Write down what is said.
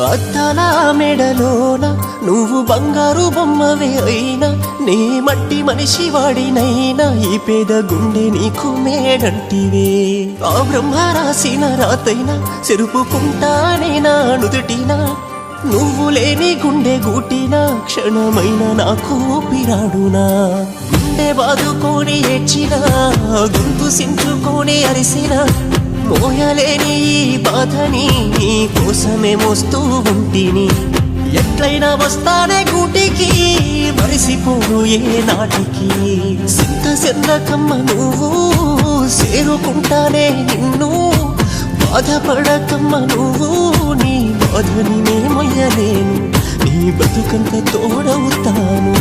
అద్దాల మెడలోన నువ్వు బంగారు బొమ్మవే అయినా నే మట్టి మనిషి వాడినైనా ఈ పేద గుండె నీకు మేడంటివే ఆ బ్రహ్మ రాసిన రాతైనా చెరుపుకుంటానే నా నుదుటినా నువ్వు లేని గుండె గూటినా క్షణమైన నాకు ఊపిరాడునా గుండె బాదుకొని ఏడ్చినా గొంతు సించుకొని అరిసినా మోయలేని ఈ బాధని నీ కోసమే మోస్తూ ఉంటిని ఎట్లయినా వస్తానే గూటికి మరిసిపోను ఏ నాటికి సింత సెందకమ్మ నువ్వు చేరుకుంటానే నిన్ను బాధపడకమ్మ నువ్వు నీ బాధని నే మొయ్యలేను నీ బతుకంత తోడవుతాను